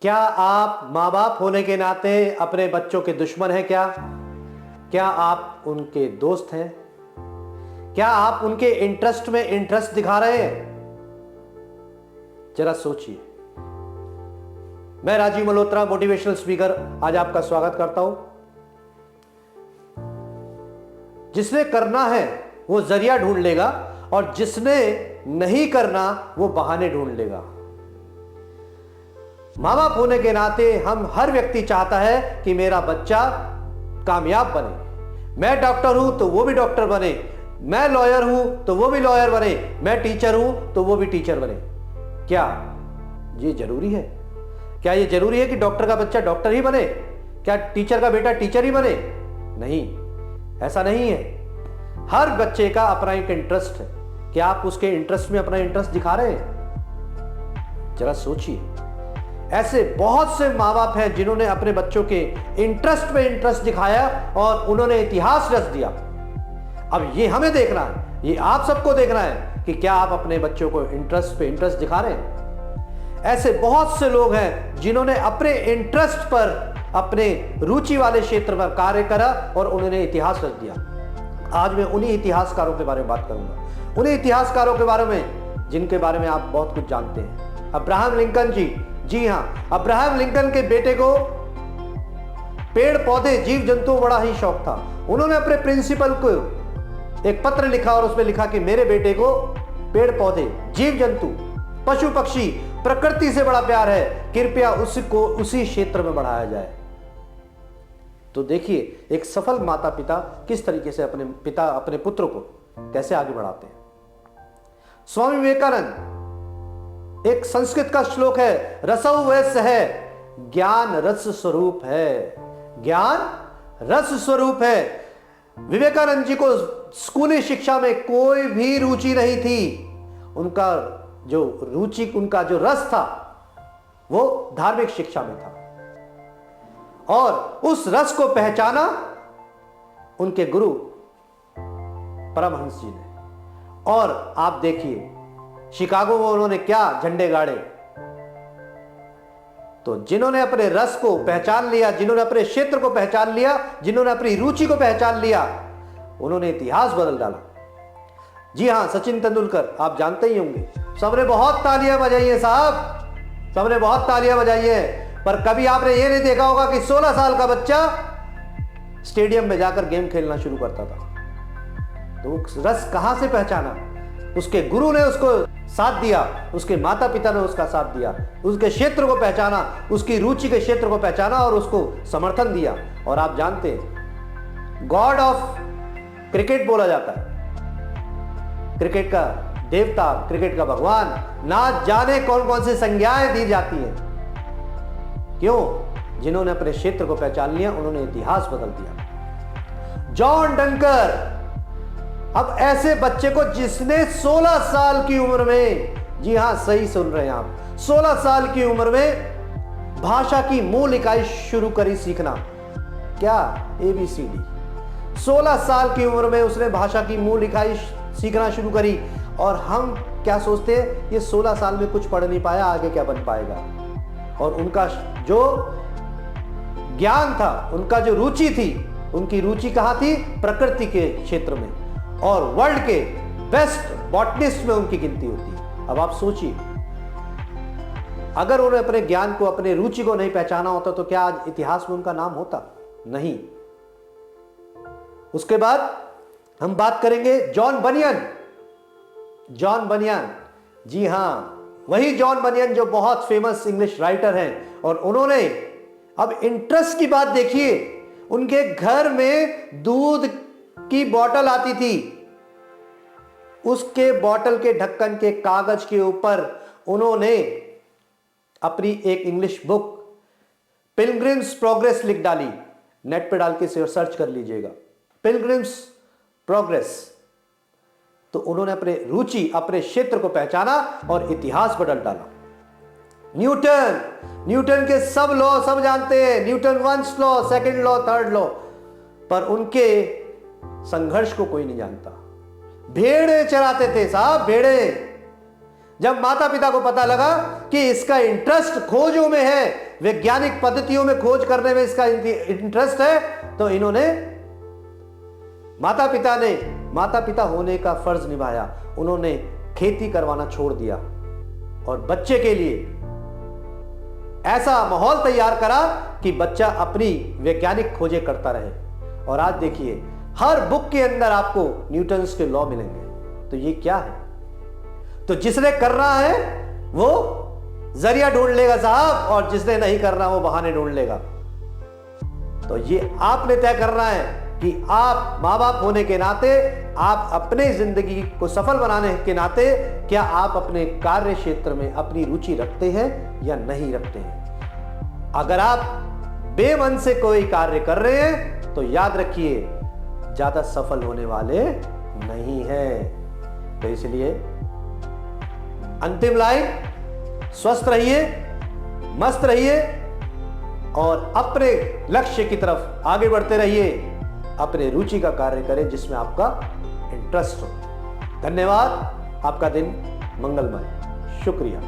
क्या आप माँ बाप होने के नाते अपने बच्चों के दुश्मन हैं क्या? क्या आप उनके दोस्त हैं? क्या आप उनके इंटरेस्ट में इंटरेस्ट दिखा रहे हैं? जरा सोचिए। मैं राजीव मल्होत्रा, मोटिवेशनल स्पीकर, आज आपका स्वागत करता हूं। जिसने करना है वो जरिया ढूंढ लेगा और जिसने नहीं करना वो बहाने ढूंढ लेगा। माँ बाप होने के नाते हम हर व्यक्ति चाहता है कि मेरा बच्चा कामयाब बने। मैं डॉक्टर हूं तो वो भी डॉक्टर बने, मैं लॉयर हूं तो वो भी लॉयर बने, मैं टीचर हूं तो वो भी टीचर बने। क्या ये जरूरी है? क्या ये जरूरी है कि डॉक्टर का बच्चा डॉक्टर ही बने? क्या टीचर का बेटा टीचर ही बने? नहीं, ऐसा नहीं है। हर बच्चे का अपना एक इंटरेस्ट है। क्या आप उसके इंटरेस्ट में अपना इंटरेस्ट दिखा रहे हैं? जरा सोचिए। ऐसे बहुत से माँ बाप हैं जिन्होंने अपने बच्चों के इंटरेस्ट में इंटरेस्ट दिखाया और उन्होंने इतिहास रच दिया। अब ये हमें देखना है, ये आप सबको देखना है कि क्या आप अपने बच्चों को इंटरेस्ट पे इंटरेस्ट दिखा रहे हैं। ऐसे बहुत से लोग हैं जिन्होंने अपने इंटरेस्ट पर, अपने रुचि वाले क्षेत्र पर कार्य करा और उन्होंने इतिहास रच दिया। आज मैं उन्हीं इतिहासकारों के बारे में बात करूंगा, उन्हीं इतिहासकारों के बारे में जिनके बारे में आप बहुत कुछ जानते हैं। अब्राहम लिंकन जी हां, अब्राहम लिंकन के बेटे को पेड़ पौधे, जीव जंतु बड़ा ही शौक था। उन्होंने अपने प्रिंसिपल को एक पत्र लिखा और उसमें लिखा कि मेरे बेटे को पेड़ पौधे, जीव जंतु, पशु पक्षी, प्रकृति से बड़ा प्यार है, कृपया उसको उसी क्षेत्र में बढ़ाया जाए। तो देखिए एक सफल माता पिता किस तरीके से अपने पुत्र को कैसे आगे बढ़ाते हैं। स्वामी विवेकानंद, एक संस्कृत का श्लोक है, रसौ वैस्य है, ज्ञान रस स्वरूप है। ज्ञान रस स्वरूप है। विवेकानंद जी को स्कूली शिक्षा में कोई भी रुचि नहीं थी। उनका जो रस था वो धार्मिक शिक्षा में था और उस रस को पहचाना उनके गुरु परमहंस जी ने। और आप देखिए शिकागो में उन्होंने क्या झंडे गाड़े। तो जिन्होंने अपने रस को पहचान लिया, जिन्होंने अपने क्षेत्र को पहचान लिया, जिन्होंने अपनी रुचि को पहचान लिया, उन्होंने इतिहास बदल डाला। जी हां, सचिन तेंदुलकर आप जानते ही होंगे। सबने बहुत तालियां बजाई है साहब, सबने बहुत तालियां बजाई है। पर कभी आपने ये नहीं देखा होगा कि 16 साल का बच्चा स्टेडियम में जाकर गेम खेलना शुरू करता था। तो रस कहां से पहचाना? उसके गुरु ने उसको साथ दिया, उसके माता पिता ने उसका साथ दिया, उसके क्षेत्र को पहचाना, उसकी रुचि के क्षेत्र को पहचाना और उसको समर्थन दिया। और आप जानते हैं गॉड ऑफ क्रिकेट बोला जाता है, क्रिकेट का देवता, क्रिकेट का भगवान। ना जाने कौन कौन सी संज्ञाएं दी जाती हैं। क्यों? जिन्होंने अपने क्षेत्र को पहचान लिया, उन्होंने इतिहास बदल दिया। जॉन डंकर, अब ऐसे बच्चे को जिसने 16 साल की उम्र में, जी हां सही सुन रहे हैं आप, 16 साल की उम्र में भाषा की मूल इकाई शुरू करी सीखना। क्या? ABCD। 16 साल की उम्र में उसने भाषा की मूल इकाई सीखना शुरू करी। और हम क्या सोचते हैं, ये 16 साल में कुछ पढ़ नहीं पाया, आगे क्या बन पाएगा। और उनका जो ज्ञान था, उनका जो रुचि थी, उनकी रुचि कहां थी? प्रकृति के क्षेत्र में। और वर्ल्ड के बेस्ट बॉटनिस्ट में उनकी गिनती होती है। अब आप सोचिए, अगर उन्हें अपने ज्ञान को, अपने रुचि को नहीं पहचाना होता तो क्या आज इतिहास में उनका नाम होता? नहीं। उसके बाद हम बात करेंगे जॉन बनियन। जॉन बनियन, जी हां, वही जॉन बनियन जो बहुत फेमस इंग्लिश राइटर हैं। और उन्होंने, अब इंटरेस्ट की बात देखिए, उनके घर में दूध की बोतल आती थी, उसके बोतल के ढक्कन के कागज के ऊपर उन्होंने अपनी एक इंग्लिश बुक पिलग्रिम्स प्रोग्रेस लिख डाली। नेट पे डाल के सर्च कर लीजिएगा, पिलग्रिम्स प्रोग्रेस। तो उन्होंने अपने रुचि, अपने क्षेत्र को पहचाना और इतिहास बदल डाला। न्यूटन के सब लॉ सब जानते हैं, Newton 1st law, 2nd law, 3rd law, पर उनके संघर्ष को कोई नहीं जानता। भेड़े चराते थे साहब, भेड़े। जब माता पिता को पता लगा कि इसका इंटरेस्ट खोजों में है, वैज्ञानिक पद्धतियों में खोज करने में इसका इंटरेस्ट है, तो इन्होंने माता पिता होने का फर्ज निभाया। उन्होंने खेती करवाना छोड़ दिया और बच्चे के लिए ऐसा माहौल तैयार करा कि बच्चा अपनी वैज्ञानिक खोजें करता रहे। और आज देखिए हर बुक के अंदर आपको न्यूटन्स के लॉ मिलेंगे। तो ये क्या है? तो जिसने करना है वो जरिया ढूंढ लेगा साहब, और जिसने नहीं करना वो बहाने ढूंढ लेगा। तो ये आपने तय करना है कि आप माँ बाप होने के नाते, आप अपने जिंदगी को सफल बनाने के नाते, क्या आप अपने कार्य क्षेत्र में अपनी रुचि रखते हैं या नहीं रखते हैं। अगर आप बेमन से कोई कार्य कर रहे हैं तो याद रखिए ज्यादा सफल होने वाले नहीं हैं। तो इसलिए अंतिम लाइन, स्वस्थ रहिए, मस्त रहिए और अपने लक्ष्य की तरफ आगे बढ़ते रहिए। अपने रुचि का कार्य करें जिसमें आपका इंटरेस्ट हो। धन्यवाद। आपका दिन मंगलमय। शुक्रिया।